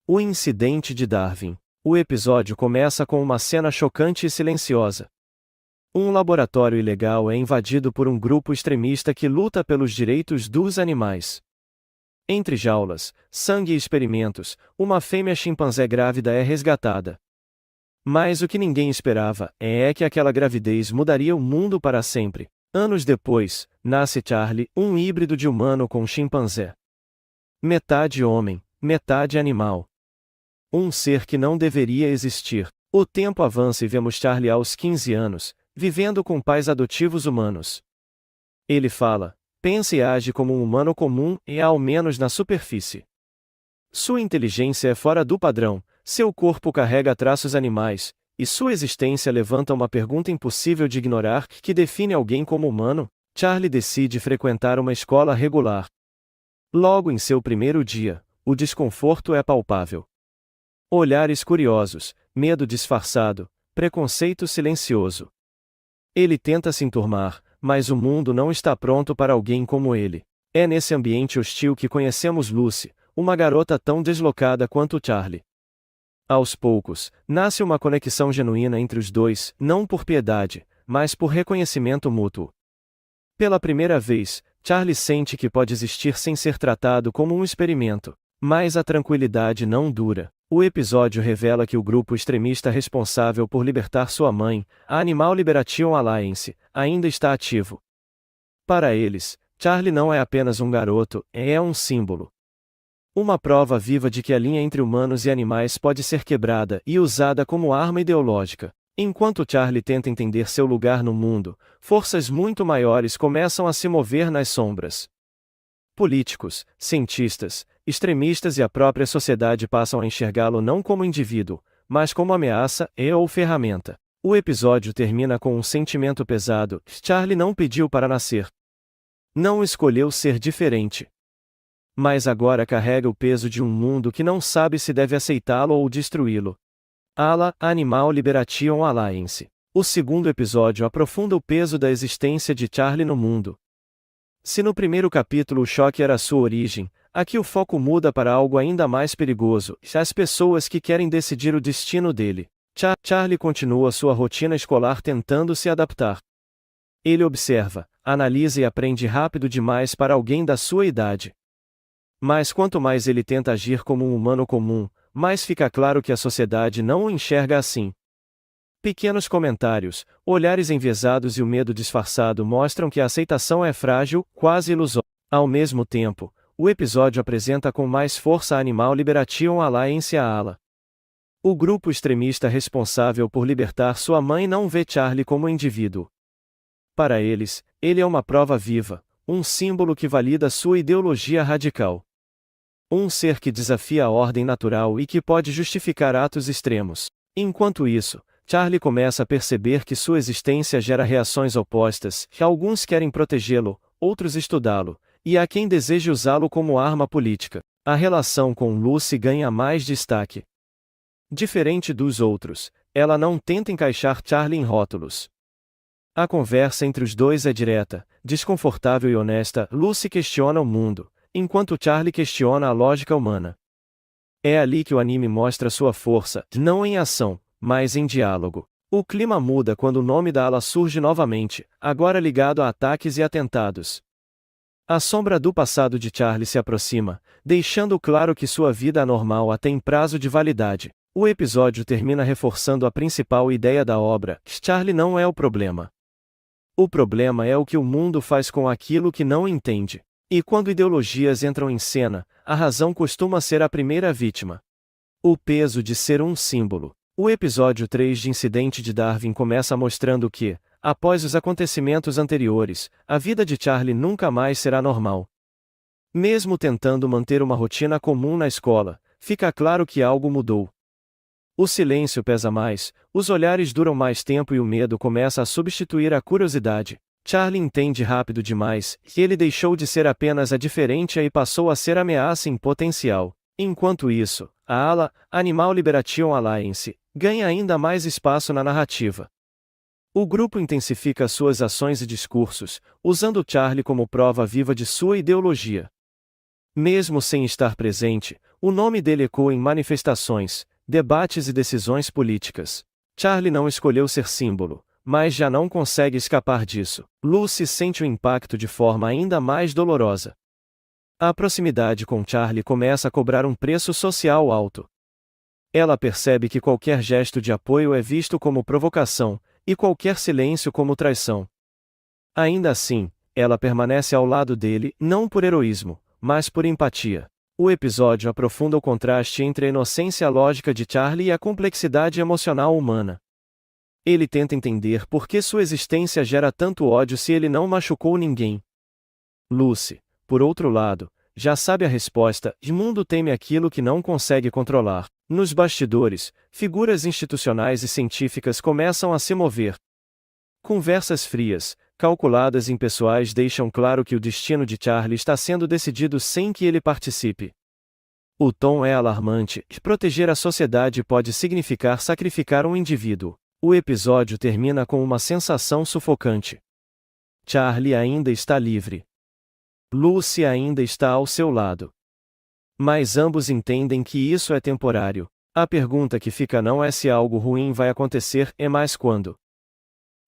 O incidente de Darwin. O episódio começa com uma cena chocante e silenciosa. Um laboratório ilegal é invadido por um grupo extremista que luta pelos direitos dos animais. Entre jaulas, sangue e experimentos, uma fêmea chimpanzé grávida é resgatada. Mas o que ninguém esperava é que aquela gravidez mudaria o mundo para sempre. Anos depois, nasce Charlie, um híbrido de humano com chimpanzé. Metade homem, metade animal. Um ser que não deveria existir. O tempo avança e vemos Charlie aos 15 anos, vivendo com pais adotivos humanos. Ele fala, pensa e age como um humano comum, e ao menos na superfície. Sua inteligência é fora do padrão, seu corpo carrega traços animais, e sua existência levanta uma pergunta impossível de ignorar: que define alguém como humano? Charlie decide frequentar uma escola regular. Logo em seu primeiro dia, o desconforto é palpável. Olhares curiosos, medo disfarçado, preconceito silencioso. Ele tenta se enturmar, mas o mundo não está pronto para alguém como ele. É nesse ambiente hostil que conhecemos Lucy, uma garota tão deslocada quanto Charlie. Aos poucos, nasce uma conexão genuína entre os dois, não por piedade, mas por reconhecimento mútuo. Pela primeira vez, Charlie sente que pode existir sem ser tratado como um experimento. Mas a tranquilidade não dura. O episódio revela que o grupo extremista responsável por libertar sua mãe, a Animal Liberation Alliance, ainda está ativo. Para eles, Charlie não é apenas um garoto, é um símbolo. Uma prova viva de que a linha entre humanos e animais pode ser quebrada e usada como arma ideológica. Enquanto Charlie tenta entender seu lugar no mundo, forças muito maiores começam a se mover nas sombras. Políticos, cientistas, extremistas e a própria sociedade passam a enxergá-lo não como indivíduo, mas como ameaça ou ferramenta. O episódio termina com um sentimento pesado: Charlie não pediu para nascer. Não escolheu ser diferente. Mas agora carrega o peso de um mundo que não sabe se deve aceitá-lo ou destruí-lo. ALA, Animal Liberation Alliance. O segundo episódio aprofunda o peso da existência de Charlie no mundo. Se no primeiro capítulo o choque era sua origem, aqui o foco muda para algo ainda mais perigoso: as pessoas que querem decidir o destino dele. Charlie continua sua rotina escolar tentando se adaptar. Ele observa, analisa e aprende rápido demais para alguém da sua idade. Mas quanto mais ele tenta agir como um humano comum, mais fica claro que a sociedade não o enxerga assim. Pequenos comentários, olhares enviesados e o medo disfarçado mostram que a aceitação é frágil, quase ilusória. Ao mesmo tempo, o episódio apresenta com mais força a Animal Liberation Alliance, a ALA. O grupo extremista responsável por libertar sua mãe não vê Charlie como indivíduo. Para eles, ele é uma prova viva, um símbolo que valida sua ideologia radical. Um ser que desafia a ordem natural e que pode justificar atos extremos. Enquanto isso, Charlie começa a perceber que sua existência gera reações opostas, que alguns querem protegê-lo, outros estudá-lo, e há quem deseje usá-lo como arma política. A relação com Lucy ganha mais destaque. Diferente dos outros, ela não tenta encaixar Charlie em rótulos. A conversa entre os dois é direta, desconfortável e honesta. Lucy questiona o mundo, enquanto Charlie questiona a lógica humana. É ali que o anime mostra sua força, não em ação, mas em diálogo. O clima muda quando o nome da ALA surge novamente, agora ligado a ataques e atentados. A sombra do passado de Charlie se aproxima, deixando claro que sua vida anormal tem prazo de validade. O episódio termina reforçando a principal ideia da obra: Charlie não é o problema. O problema é o que o mundo faz com aquilo que não entende. E quando ideologias entram em cena, a razão costuma ser a primeira vítima. O peso de ser um símbolo. O episódio 3 de Incidente de Darwin começa mostrando que, após os acontecimentos anteriores, a vida de Charlie nunca mais será normal. Mesmo tentando manter uma rotina comum na escola, fica claro que algo mudou. O silêncio pesa mais, os olhares duram mais tempo e o medo começa a substituir a curiosidade. Charlie entende rápido demais que ele deixou de ser apenas a diferente e passou a ser ameaça em potencial. Enquanto isso, a ALA, Animal Liberation Alliance, ganha ainda mais espaço na narrativa. O grupo intensifica suas ações e discursos, usando Charlie como prova viva de sua ideologia. Mesmo sem estar presente, O nome dele ecoa em manifestações, debates e decisões políticas. Charlie não escolheu ser símbolo, mas já não consegue escapar disso. Lucy sente o impacto de forma ainda mais dolorosa. A proximidade com Charlie começa a cobrar um preço social alto. Ela percebe que qualquer gesto de apoio é visto como provocação, e qualquer silêncio como traição. Ainda assim, ela permanece ao lado dele, não por heroísmo, mas por empatia. O episódio aprofunda o contraste entre a inocência lógica de Charlie e a complexidade emocional humana. Ele tenta entender por que sua existência gera tanto ódio se ele não machucou ninguém. Lucy, por outro lado, já sabe a resposta: o mundo teme aquilo que não consegue controlar. Nos bastidores, figuras institucionais e científicas começam a se mover. Conversas frias, calculadas e impessoais deixam claro que o destino de Charlie está sendo decidido sem que ele participe. O tom é alarmante, e proteger a sociedade pode significar sacrificar um indivíduo. O episódio termina com uma sensação sufocante. Charlie ainda está livre. Lucy ainda está ao seu lado. Mas ambos entendem que isso é temporário. A pergunta que fica não é se algo ruim vai acontecer, é mais quando.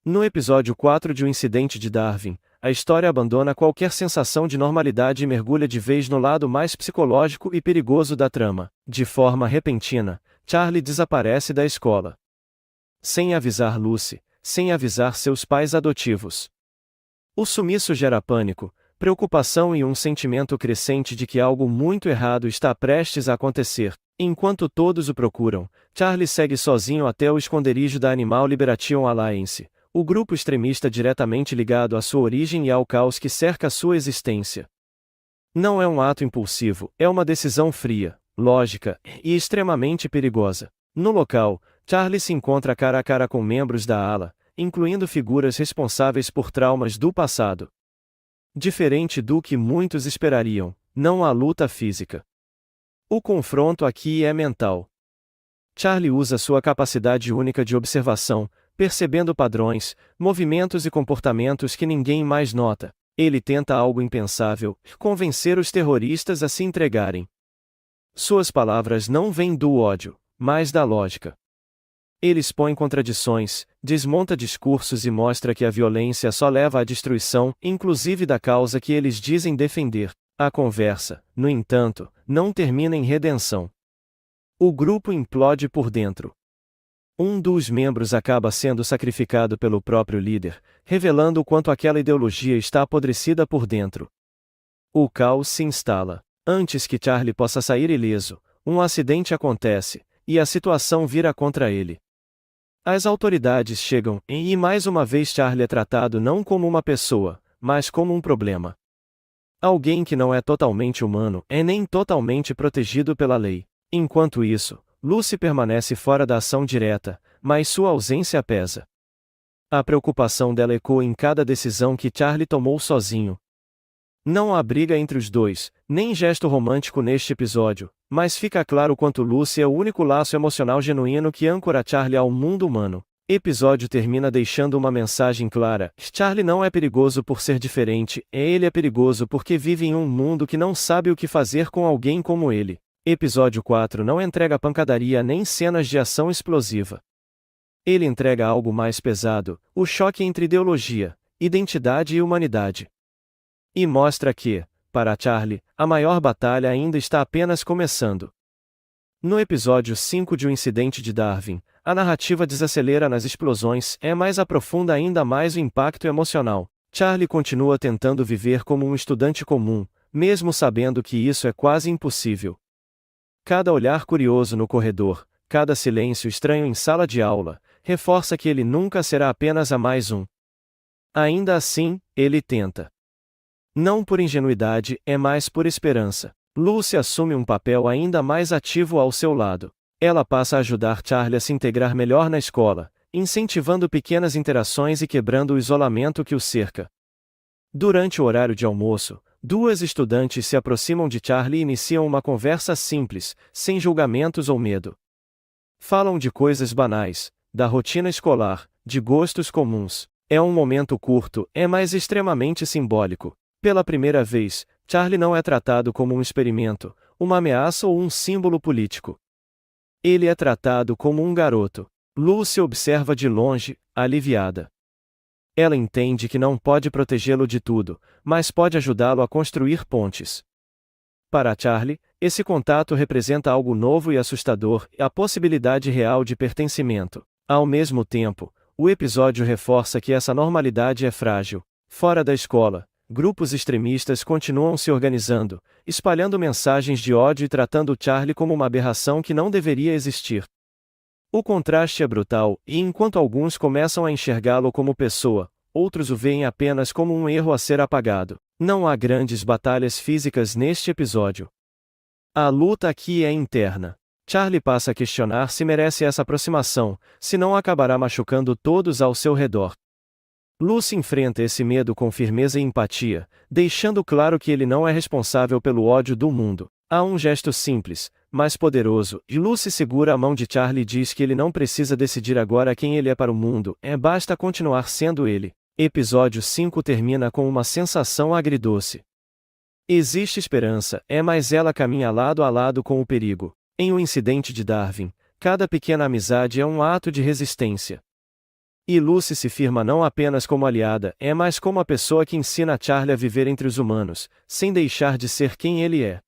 No episódio 4 de O Incidente de Darwin, a história abandona qualquer sensação de normalidade e mergulha de vez no lado mais psicológico e perigoso da trama. De forma repentina, Charlie desaparece da escola. Sem avisar Lucy, sem avisar seus pais adotivos. O sumiço gera pânico, preocupação e um sentimento crescente de que algo muito errado está prestes a acontecer. Enquanto todos o procuram, Charlie segue sozinho até o esconderijo da Animal Liberation Alliance, o grupo extremista diretamente ligado à sua origem e ao caos que cerca sua existência. Não é um ato impulsivo, é uma decisão fria, lógica e extremamente perigosa. No local, Charlie se encontra cara a cara com membros da ala, incluindo figuras responsáveis por traumas do passado. Diferente do que muitos esperariam, não há luta física. O confronto aqui é mental. Charlie usa sua capacidade única de observação, percebendo padrões, movimentos e comportamentos que ninguém mais nota. Ele tenta algo impensável: convencer os terroristas a se entregarem. Suas palavras não vêm do ódio, mas da lógica. Ele expõe contradições, desmonta discursos e mostra que a violência só leva à destruição, inclusive da causa que eles dizem defender. A conversa, no entanto, não termina em redenção. O grupo implode por dentro. Um dos membros acaba sendo sacrificado pelo próprio líder, revelando o quanto aquela ideologia está apodrecida por dentro. O caos se instala. Antes que Charlie possa sair ileso, um acidente acontece, e a situação vira contra ele. As autoridades chegam, e mais uma vez Charlie é tratado não como uma pessoa, mas como um problema. Alguém que não é totalmente humano, nem totalmente protegido pela lei. Enquanto isso, Lucy permanece fora da ação direta, mas sua ausência pesa. A preocupação dela ecoa em cada decisão que Charlie tomou sozinho. Não há briga entre os dois, nem gesto romântico neste episódio, mas fica claro quanto Lucy é o único laço emocional genuíno que âncora Charlie ao mundo humano. Episódio termina deixando uma mensagem clara: Charlie não é perigoso por ser diferente, ele é perigoso porque vive em um mundo que não sabe o que fazer com alguém como ele. Episódio 4 não entrega pancadaria nem cenas de ação explosiva. Ele entrega algo mais pesado: o choque entre ideologia, identidade e humanidade. E mostra que, para Charlie, a maior batalha ainda está apenas começando. No episódio 5 de O Incidente de Darwin, a narrativa desacelera nas explosões, mas aprofunda ainda mais o impacto emocional. Charlie continua tentando viver como um estudante comum, mesmo sabendo que isso é quase impossível. Cada olhar curioso no corredor, cada silêncio estranho em sala de aula, reforça que ele nunca será apenas a mais um. Ainda assim, ele tenta. Não por ingenuidade, mais por esperança. Lucy assume um papel ainda mais ativo ao seu lado. Ela passa a ajudar Charlie a se integrar melhor na escola, incentivando pequenas interações e quebrando o isolamento que o cerca. Durante o horário de almoço, duas estudantes se aproximam de Charlie e iniciam uma conversa simples, sem julgamentos ou medo. Falam de coisas banais, da rotina escolar, de gostos comuns. É um momento curto, mas extremamente simbólico. Pela primeira vez, Charlie não é tratado como um experimento, uma ameaça ou um símbolo político. Ele é tratado como um garoto. Lucy observa de longe, aliviada. Ela entende que não pode protegê-lo de tudo, mas pode ajudá-lo a construir pontes. Para Charlie, esse contato representa algo novo e assustador, a possibilidade real de pertencimento. Ao mesmo tempo, o episódio reforça que essa normalidade é frágil. Fora da escola, grupos extremistas continuam se organizando, espalhando mensagens de ódio e tratando Charlie como uma aberração que não deveria existir. O contraste é brutal, e enquanto alguns começam a enxergá-lo como pessoa, outros o veem apenas como um erro a ser apagado. Não há grandes batalhas físicas neste episódio. A luta aqui é interna. Charlie passa a questionar se merece essa aproximação, senão acabará machucando todos ao seu redor. Lucy enfrenta esse medo com firmeza e empatia, deixando claro que ele não é responsável pelo ódio do mundo. Há um gesto simples, mas poderoso, e Lucy segura a mão de Charlie e diz que ele não precisa decidir agora quem ele é para o mundo, basta continuar sendo ele. Episódio 5 termina com uma sensação agridoce. Existe esperança, mas ela caminha lado a lado com o perigo. Em O Incidente de Darwin, cada pequena amizade é um ato de resistência. E Lucy se firma não apenas como aliada, mas como a pessoa que ensina a Charlie a viver entre os humanos, sem deixar de ser quem ele é.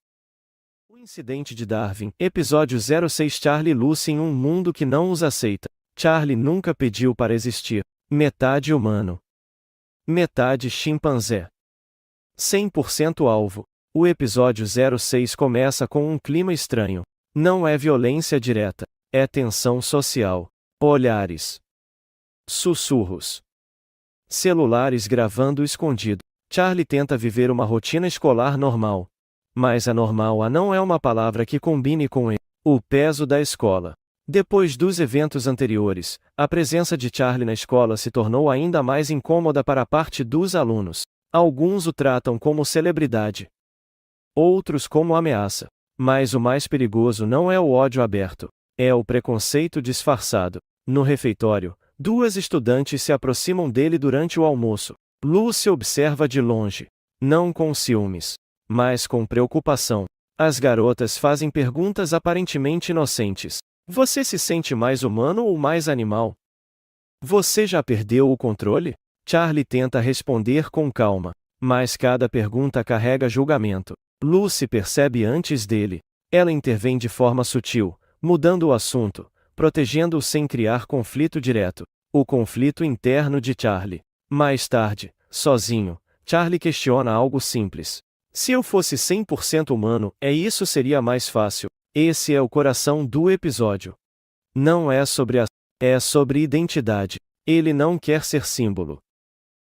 O Incidente de Darwin, episódio 06. Charlie e Lucy em um mundo que não os aceita. Charlie nunca pediu para existir. Metade humano, metade chimpanzé. 100% alvo. O episódio 06 começa com um clima estranho. Não é violência direta, é tensão social. Olhares, sussurros, celulares gravando escondido. Charlie tenta viver uma rotina escolar normal. Mas anormal não é uma palavra que combine com ele. O peso da escola. Depois dos eventos anteriores, a presença de Charlie na escola se tornou ainda mais incômoda para a parte dos alunos. Alguns o tratam como celebridade, outros como ameaça. Mas o mais perigoso não é o ódio aberto, é o preconceito disfarçado. No refeitório, duas estudantes se aproximam dele durante o almoço. Lucy observa de longe, não com ciúmes, mas com preocupação. As garotas fazem perguntas aparentemente inocentes. Você se sente mais humano ou mais animal? Você já perdeu o controle? Charlie tenta responder com calma, mas cada pergunta carrega julgamento. Lucy percebe antes dele. Ela intervém de forma sutil, mudando o assunto, protegendo-o sem criar conflito direto. O conflito interno de Charlie. Mais tarde, sozinho, Charlie questiona algo simples. Se eu fosse 100% humano, isso seria mais fácil. Esse é o coração do episódio. Não é sobre é sobre identidade. Ele não quer ser símbolo.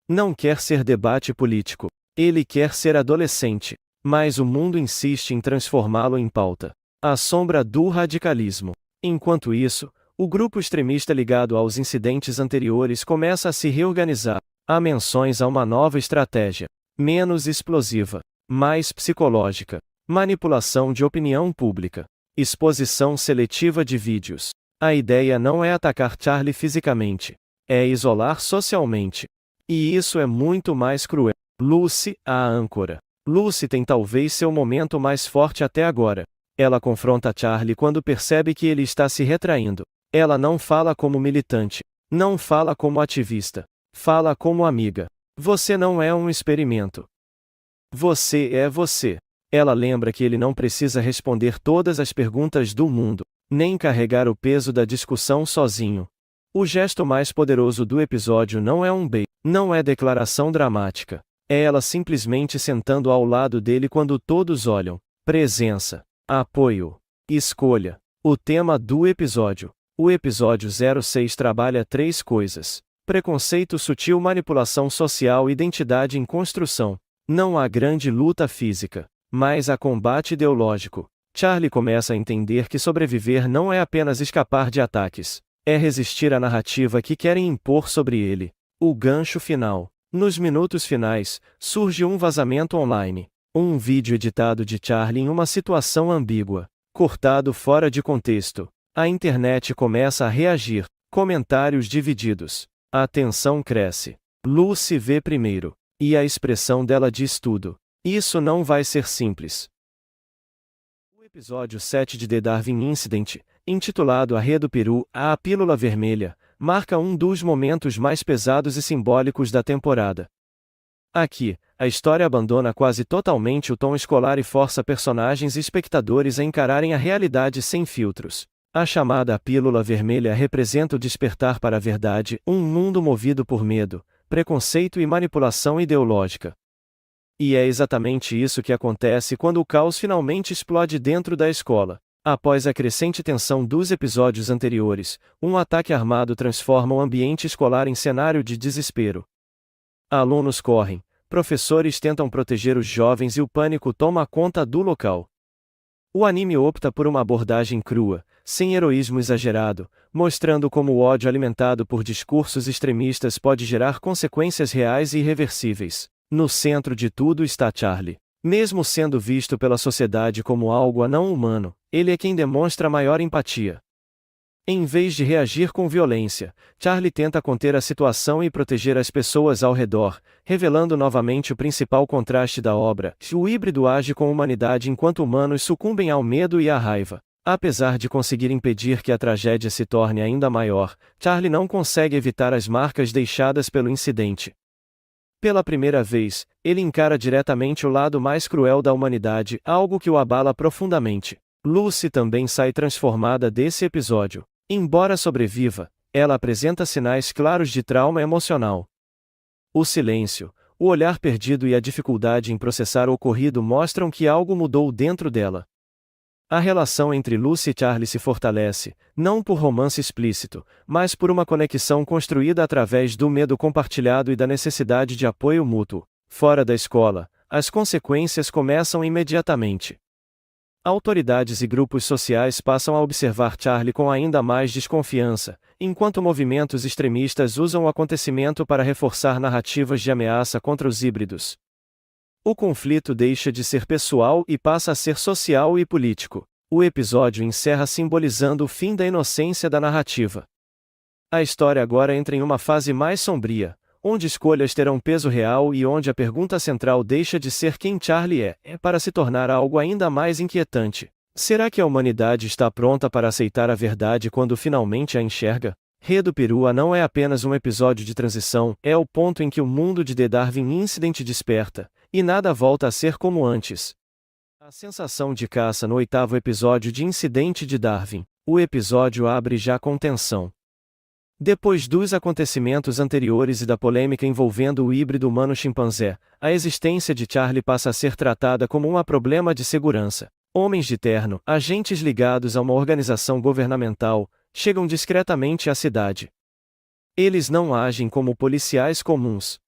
Não quer ser debate político. Ele quer ser adolescente. Mas o mundo insiste em transformá-lo em pauta. A sombra do radicalismo. Enquanto isso, o grupo extremista ligado aos incidentes anteriores começa a se reorganizar. Há menções a uma nova estratégia. Menos explosiva. Mais psicológica. Manipulação de opinião pública. Exposição seletiva de vídeos. A ideia não é atacar Charlie fisicamente. É isolar socialmente. E isso é muito mais cruel. Lucy, a âncora. Lucy tem talvez seu momento mais forte até agora. Ela confronta Charlie quando percebe que ele está se retraindo. Ela não fala como militante. Não fala como ativista. Fala como amiga. Você não é um experimento. Você é você. Ela lembra que ele não precisa responder todas as perguntas do mundo, nem carregar o peso da discussão sozinho. O gesto mais poderoso do episódio não é um beijo, não é declaração dramática. É ela simplesmente sentando ao lado dele quando todos olham. Presença, apoio, escolha. O tema do episódio. O episódio 06 trabalha três coisas: preconceito sutil, manipulação social e identidade em construção. Não há grande luta física, mas há combate ideológico. Charlie começa a entender que sobreviver não é apenas escapar de ataques, é resistir à narrativa que querem impor sobre ele. O gancho final. Nos minutos finais, surge um vazamento online. Um vídeo editado de Charlie em uma situação ambígua, cortado fora de contexto. A internet começa a reagir. Comentários divididos. A tensão cresce. Lucy vê primeiro. E a expressão dela diz tudo. Isso não vai ser simples. Episódio 7 de The Darwin Incident, intitulado A Rede do Peru, a Pílula Vermelha, marca um dos momentos mais pesados e simbólicos da temporada. Aqui, a história abandona quase totalmente o tom escolar e força personagens e espectadores a encararem a realidade sem filtros. A chamada Pílula Vermelha representa o despertar para a verdade, um mundo movido por medo, preconceito e manipulação ideológica. E é exatamente isso que acontece quando o caos finalmente explode dentro da escola. Após a crescente tensão dos episódios anteriores, um ataque armado transforma o ambiente escolar em cenário de desespero. Alunos correm, professores tentam proteger os jovens e o pânico toma conta do local. O anime opta por uma abordagem crua, sem heroísmo exagerado, mostrando como o ódio alimentado por discursos extremistas pode gerar consequências reais e irreversíveis. No centro de tudo está Charlie. Mesmo sendo visto pela sociedade como algo não humano, ele é quem demonstra maior empatia. Em vez de reagir com violência, Charlie tenta conter a situação e proteger as pessoas ao redor, revelando novamente o principal contraste da obra: o híbrido age com humanidade enquanto humanos sucumbem ao medo e à raiva. Apesar de conseguir impedir que a tragédia se torne ainda maior, Charlie não consegue evitar as marcas deixadas pelo incidente. Pela primeira vez, ele encara diretamente o lado mais cruel da humanidade, algo que o abala profundamente. Lucy também sai transformada desse episódio. Embora sobreviva, ela apresenta sinais claros de trauma emocional. O silêncio, o olhar perdido e a dificuldade em processar o ocorrido mostram que algo mudou dentro dela. A relação entre Lucy e Charlie se fortalece, não por romance explícito, mas por uma conexão construída através do medo compartilhado e da necessidade de apoio mútuo. Fora da escola, as consequências começam imediatamente. Autoridades e grupos sociais passam a observar Charlie com ainda mais desconfiança, enquanto movimentos extremistas usam o acontecimento para reforçar narrativas de ameaça contra os híbridos. O conflito deixa de ser pessoal e passa a ser social e político. O episódio encerra simbolizando o fim da inocência da narrativa. A história agora entra em uma fase mais sombria, onde escolhas terão peso real e onde a pergunta central deixa de ser quem Charlie é para se tornar algo ainda mais inquietante. Será que a humanidade está pronta para aceitar a verdade quando finalmente a enxerga? Rede do Peru não é apenas um episódio de transição, é o ponto em que o mundo de The Darwin Incident desperta, e nada volta a ser como antes. A sensação de caça no 8º episódio de Incidente de Darwin. O episódio abre já com tensão. Depois dos acontecimentos anteriores e da polêmica envolvendo o híbrido humano-chimpanzé, a existência de Charlie passa a ser tratada como um problema de segurança. Homens de terno, agentes ligados a uma organização governamental, chegam discretamente à cidade. Eles não agem como policiais comuns.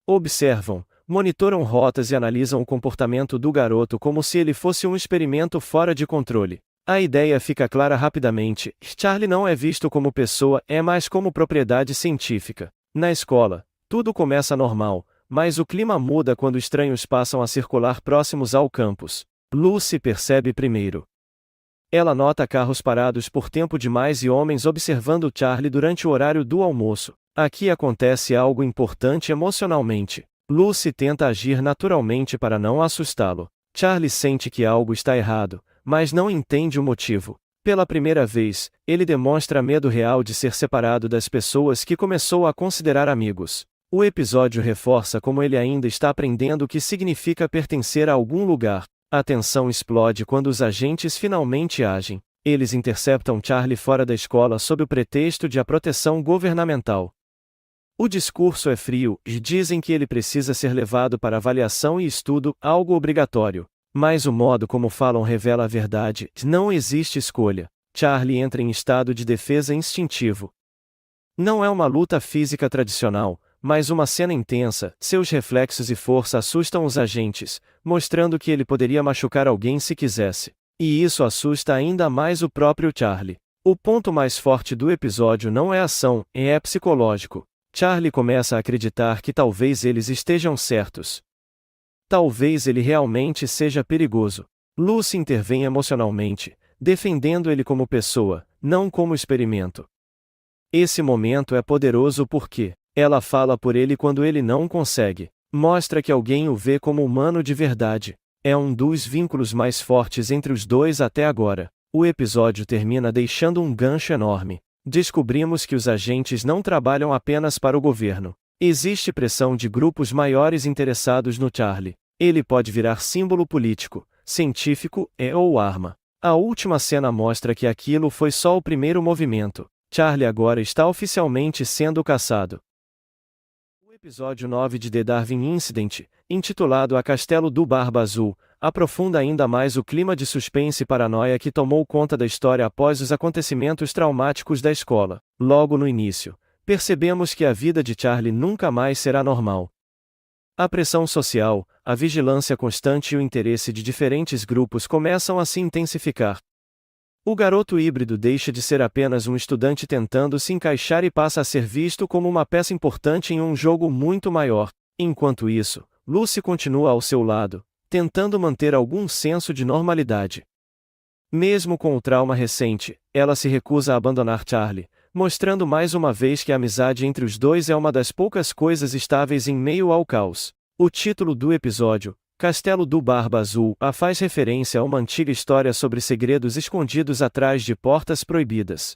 Observam, monitoram rotas e analisam o comportamento do garoto como se ele fosse um experimento fora de controle. A ideia fica clara rapidamente: Charlie não é visto como pessoa, é mais como propriedade científica. Na escola, tudo começa normal, mas o clima muda quando estranhos passam a circular próximos ao campus. Lucy percebe primeiro. Ela nota carros parados por tempo demais e homens observando Charlie durante o horário do almoço. Aqui acontece algo importante emocionalmente. Lucy tenta agir naturalmente para não assustá-lo. Charlie sente que algo está errado, mas não entende o motivo. Pela primeira vez, ele demonstra medo real de ser separado das pessoas que começou a considerar amigos. O episódio reforça como ele ainda está aprendendo o que significa pertencer a algum lugar. A tensão explode quando os agentes finalmente agem. Eles interceptam Charlie fora da escola sob o pretexto de a proteção governamental. O discurso é frio, e dizem que ele precisa ser levado para avaliação e estudo, algo obrigatório. Mas o modo como falam revela a verdade: não existe escolha. Charlie entra em estado de defesa instintivo. Não é uma luta física tradicional, mas uma cena intensa. Seus reflexos e força assustam os agentes, mostrando que ele poderia machucar alguém se quisesse. E isso assusta ainda mais o próprio Charlie. O ponto mais forte do episódio não é ação, é psicológico. Charlie começa a acreditar que talvez eles estejam certos. Talvez ele realmente seja perigoso. Lucy intervém emocionalmente, defendendo ele como pessoa, não como experimento. Esse momento é poderoso porque ela fala por ele quando ele não consegue. Mostra que alguém o vê como humano de verdade. É um dos vínculos mais fortes entre os dois até agora. O episódio termina deixando um gancho enorme. Descobrimos que os agentes não trabalham apenas para o governo. Existe pressão de grupos maiores interessados no Charlie. Ele pode virar símbolo político, científico ou arma. A última cena mostra que aquilo foi só o primeiro movimento. Charlie agora está oficialmente sendo caçado. O episódio 9 de The Darwin Incident, intitulado A Castelo do Barba Azul, aprofunda ainda mais o clima de suspense e paranoia que tomou conta da história após os acontecimentos traumáticos da escola. Logo no início, percebemos que a vida de Charlie nunca mais será normal. A pressão social, a vigilância constante e o interesse de diferentes grupos começam a se intensificar. O garoto híbrido deixa de ser apenas um estudante tentando se encaixar e passa a ser visto como uma peça importante em um jogo muito maior. Enquanto isso, Lucy continua ao seu lado, tentando manter algum senso de normalidade. Mesmo com o trauma recente, ela se recusa a abandonar Charlie, mostrando mais uma vez que a amizade entre os dois é uma das poucas coisas estáveis em meio ao caos. O título do episódio, Castelo do Barba Azul, faz referência a uma antiga história sobre segredos escondidos atrás de portas proibidas.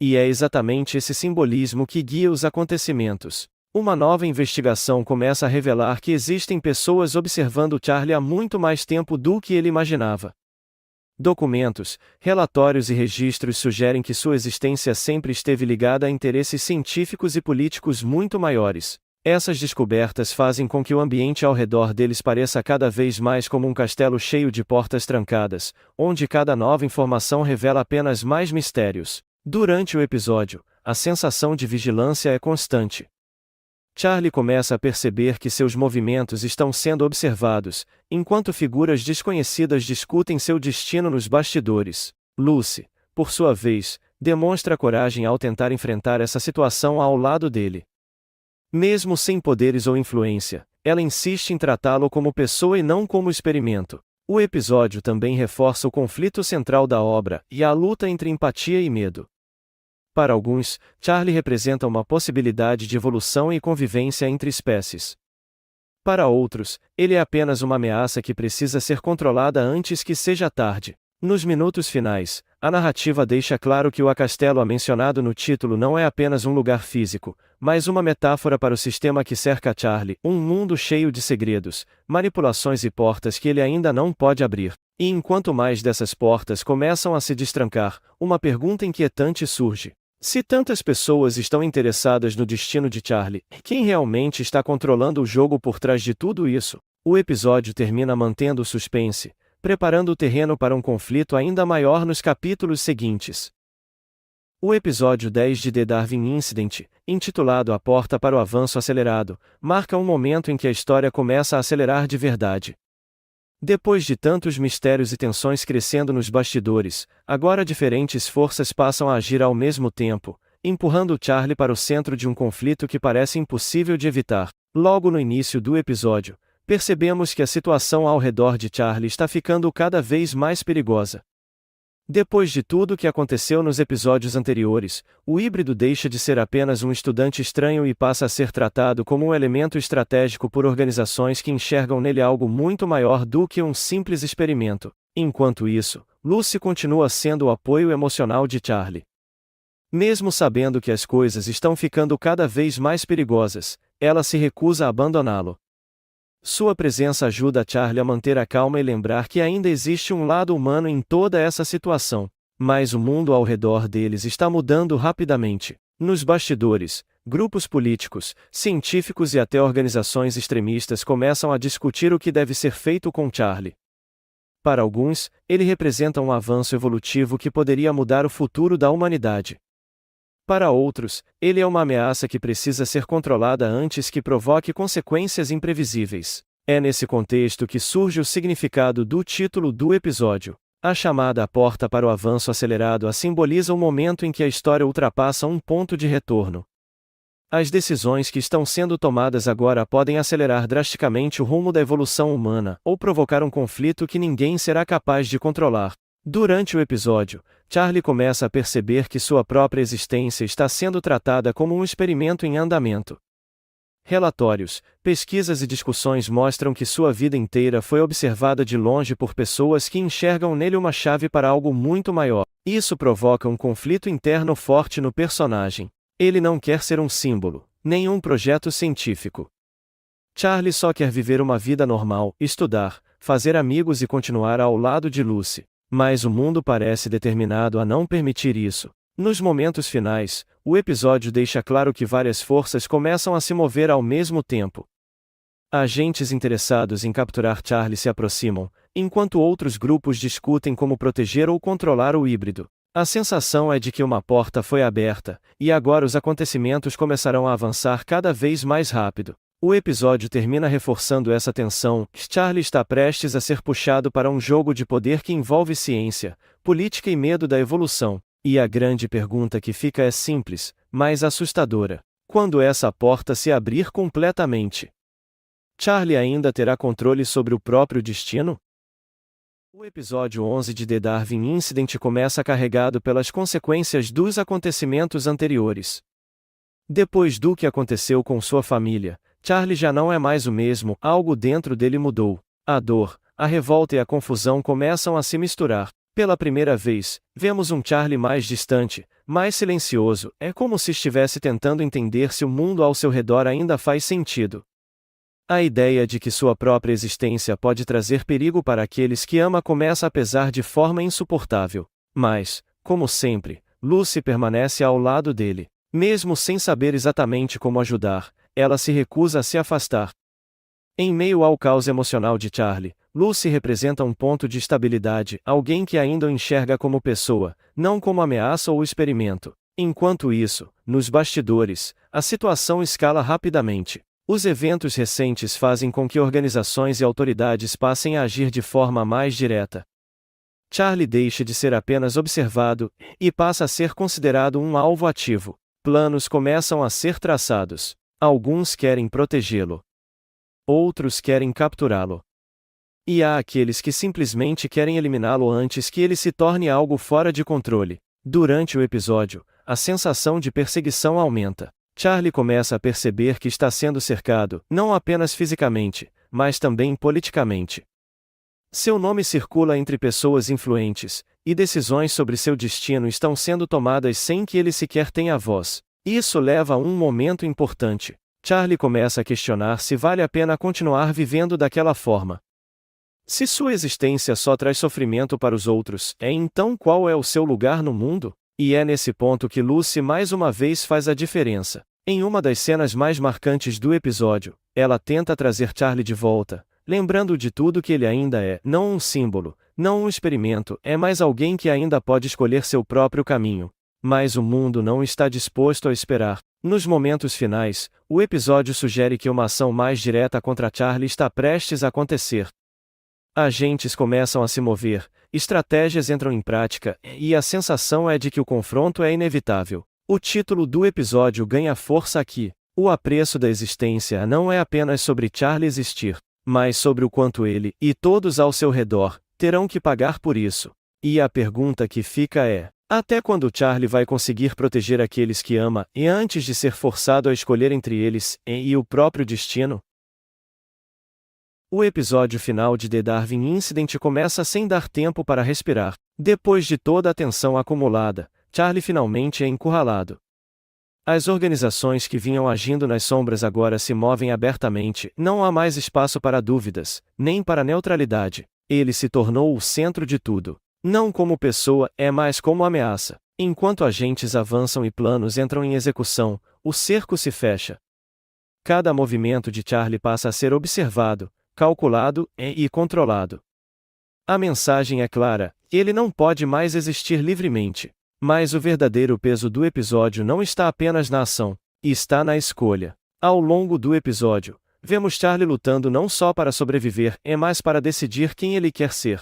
E é exatamente esse simbolismo que guia os acontecimentos. Uma nova investigação começa a revelar que existem pessoas observando Charlie há muito mais tempo do que ele imaginava. Documentos, relatórios e registros sugerem que sua existência sempre esteve ligada a interesses científicos e políticos muito maiores. Essas descobertas fazem com que o ambiente ao redor deles pareça cada vez mais como um castelo cheio de portas trancadas, onde cada nova informação revela apenas mais mistérios. Durante o episódio, a sensação de vigilância é constante. Charlie começa a perceber que seus movimentos estão sendo observados, enquanto figuras desconhecidas discutem seu destino nos bastidores. Lucy, por sua vez, demonstra coragem ao tentar enfrentar essa situação ao lado dele. Mesmo sem poderes ou influência, ela insiste em tratá-lo como pessoa e não como experimento. O episódio também reforça o conflito central da obra e a luta entre empatia e medo. Para alguns, Charlie representa uma possibilidade de evolução e convivência entre espécies. Para outros, ele é apenas uma ameaça que precisa ser controlada antes que seja tarde. Nos minutos finais, a narrativa deixa claro que o castelo mencionado no título não é apenas um lugar físico, mas uma metáfora para o sistema que cerca Charlie, um mundo cheio de segredos, manipulações e portas que ele ainda não pode abrir. E enquanto mais dessas portas começam a se destrancar, uma pergunta inquietante surge. Se tantas pessoas estão interessadas no destino de Charlie, quem realmente está controlando o jogo por trás de tudo isso? O episódio termina mantendo o suspense, preparando o terreno para um conflito ainda maior nos capítulos seguintes. O episódio 10 de The Darwin Incident, intitulado A Porta para o Avanço Acelerado, marca um momento em que a história começa a acelerar de verdade. Depois de tantos mistérios e tensões crescendo nos bastidores, agora diferentes forças passam a agir ao mesmo tempo, empurrando Charlie para o centro de um conflito que parece impossível de evitar. Logo no início do episódio, percebemos que a situação ao redor de Charlie está ficando cada vez mais perigosa. Depois de tudo o que aconteceu nos episódios anteriores, o híbrido deixa de ser apenas um estudante estranho e passa a ser tratado como um elemento estratégico por organizações que enxergam nele algo muito maior do que um simples experimento. Enquanto isso, Lucy continua sendo o apoio emocional de Charlie. Mesmo sabendo que as coisas estão ficando cada vez mais perigosas, ela se recusa a abandoná-lo. Sua presença ajuda Charlie a manter a calma e lembrar que ainda existe um lado humano em toda essa situação. Mas o mundo ao redor deles está mudando rapidamente. Nos bastidores, grupos políticos, científicos e até organizações extremistas começam a discutir o que deve ser feito com Charlie. Para alguns, ele representa um avanço evolutivo que poderia mudar o futuro da humanidade. Para outros, ele é uma ameaça que precisa ser controlada antes que provoque consequências imprevisíveis. É nesse contexto que surge o significado do título do episódio. A chamada porta para o avanço acelerado simboliza o momento em que a história ultrapassa um ponto de retorno. As decisões que estão sendo tomadas agora podem acelerar drasticamente o rumo da evolução humana, ou provocar um conflito que ninguém será capaz de controlar. Durante o episódio, Charlie começa a perceber que sua própria existência está sendo tratada como um experimento em andamento. Relatórios, pesquisas e discussões mostram que sua vida inteira foi observada de longe por pessoas que enxergam nele uma chave para algo muito maior. Isso provoca um conflito interno forte no personagem. Ele não quer ser um símbolo, nem um projeto científico. Charlie só quer viver uma vida normal, estudar, fazer amigos e continuar ao lado de Lucy. Mas o mundo parece determinado a não permitir isso. Nos momentos finais, o episódio deixa claro que várias forças começam a se mover ao mesmo tempo. Agentes interessados em capturar Charlie se aproximam, enquanto outros grupos discutem como proteger ou controlar o híbrido. A sensação é de que uma porta foi aberta, e agora os acontecimentos começarão a avançar cada vez mais rápido. O episódio termina reforçando essa tensão. Charlie está prestes a ser puxado para um jogo de poder que envolve ciência, política e medo da evolução. E a grande pergunta que fica é simples, mas assustadora: quando essa porta se abrir completamente, Charlie ainda terá controle sobre o próprio destino? O episódio 11 de The Darwin Incident começa carregado pelas consequências dos acontecimentos anteriores. Depois do que aconteceu com sua família, Charlie já não é mais o mesmo, algo dentro dele mudou. A dor, a revolta e a confusão começam a se misturar. Pela primeira vez, vemos um Charlie mais distante, mais silencioso, é como se estivesse tentando entender se o mundo ao seu redor ainda faz sentido. A ideia de que sua própria existência pode trazer perigo para aqueles que ama começa a pesar de forma insuportável. Mas, como sempre, Lucy permanece ao lado dele. Mesmo sem saber exatamente como ajudar, ela se recusa a se afastar. Em meio ao caos emocional de Charlie, Lucy representa um ponto de estabilidade, alguém que ainda o enxerga como pessoa, não como ameaça ou experimento. Enquanto isso, nos bastidores, a situação escala rapidamente. Os eventos recentes fazem com que organizações e autoridades passem a agir de forma mais direta. Charlie deixa de ser apenas observado, e passa a ser considerado um alvo ativo. Planos começam a ser traçados. Alguns querem protegê-lo. Outros querem capturá-lo. E há aqueles que simplesmente querem eliminá-lo antes que ele se torne algo fora de controle. Durante o episódio, a sensação de perseguição aumenta. Charlie começa a perceber que está sendo cercado, não apenas fisicamente, mas também politicamente. Seu nome circula entre pessoas influentes, e decisões sobre seu destino estão sendo tomadas sem que ele sequer tenha voz. Isso leva a um momento importante. Charlie começa a questionar se vale a pena continuar vivendo daquela forma. Se sua existência só traz sofrimento para os outros, então qual é o seu lugar no mundo? E é nesse ponto que Lucy mais uma vez faz a diferença. Em uma das cenas mais marcantes do episódio, ela tenta trazer Charlie de volta, lembrando de tudo que ele ainda é, não um símbolo, não um experimento, é mais alguém que ainda pode escolher seu próprio caminho. Mas o mundo não está disposto a esperar. Nos momentos finais, o episódio sugere que uma ação mais direta contra Charlie está prestes a acontecer. Agentes começam a se mover, estratégias entram em prática, e a sensação é de que o confronto é inevitável. O título do episódio ganha força aqui. O apreço da existência não é apenas sobre Charlie existir, mas sobre o quanto ele, e todos ao seu redor, terão que pagar por isso. E a pergunta que fica é: até quando Charlie vai conseguir proteger aqueles que ama, e antes de ser forçado a escolher entre eles, e o próprio destino? O episódio final de The Darwin Incident começa sem dar tempo para respirar. Depois de toda a tensão acumulada, Charlie finalmente é encurralado. As organizações que vinham agindo nas sombras agora se movem abertamente, não há mais espaço para dúvidas, nem para neutralidade. Ele se tornou o centro de tudo. Não como pessoa, é mais como ameaça. Enquanto agentes avançam e planos entram em execução, o cerco se fecha. Cada movimento de Charlie passa a ser observado, calculado e controlado. A mensagem é clara: ele não pode mais existir livremente. Mas o verdadeiro peso do episódio não está apenas na ação, está na escolha. Ao longo do episódio, vemos Charlie lutando não só para sobreviver, mas para decidir quem ele quer ser.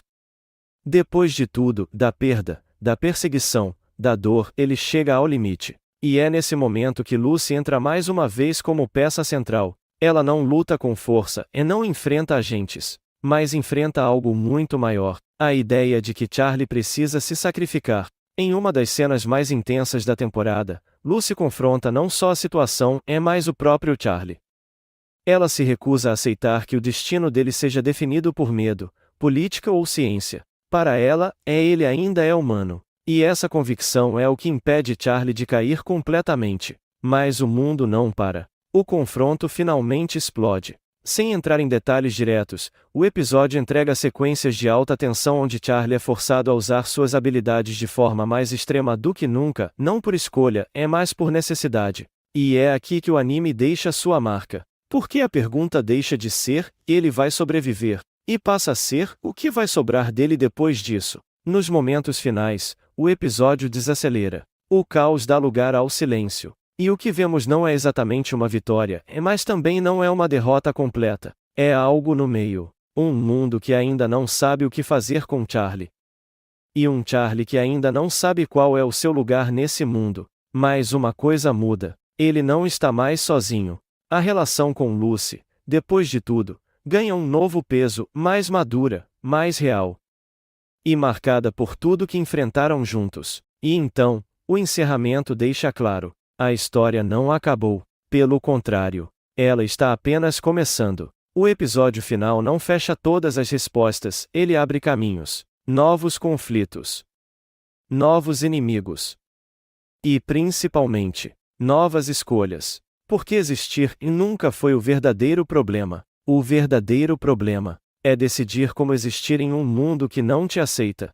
Depois de tudo, da perda, da perseguição, da dor, ele chega ao limite. E é nesse momento que Lucy entra mais uma vez como peça central. Ela não luta com força e não enfrenta agentes, mas enfrenta algo muito maior: a ideia de que Charlie precisa se sacrificar. Em uma das cenas mais intensas da temporada, Lucy confronta não só a situação, mas o próprio Charlie. Ela se recusa a aceitar que o destino dele seja definido por medo, política ou ciência. Para ela, ele ainda é humano. E essa convicção é o que impede Charlie de cair completamente. Mas o mundo não para. O confronto finalmente explode. Sem entrar em detalhes diretos, o episódio entrega sequências de alta tensão onde Charlie é forçado a usar suas habilidades de forma mais extrema do que nunca, não por escolha, mas por necessidade. E é aqui que o anime deixa sua marca. Porque a pergunta deixa de ser, ele vai sobreviver, e passa a ser, o que vai sobrar dele depois disso? Nos momentos finais, o episódio desacelera. O caos dá lugar ao silêncio. E o que vemos não é exatamente uma vitória, mas também não é uma derrota completa. É algo no meio. Um mundo que ainda não sabe o que fazer com Charlie. E um Charlie que ainda não sabe qual é o seu lugar nesse mundo. Mas uma coisa muda. Ele não está mais sozinho. A relação com Lucy, depois de tudo, ganha um novo peso, mais madura, mais real. E marcada por tudo que enfrentaram juntos. E então, o encerramento deixa claro: a história não acabou. Pelo contrário, ela está apenas começando. O episódio final não fecha todas as respostas, ele abre caminhos, novos conflitos, novos inimigos. E, principalmente, novas escolhas. Porque existir nunca foi o verdadeiro problema. O verdadeiro problema é decidir como existir em um mundo que não te aceita.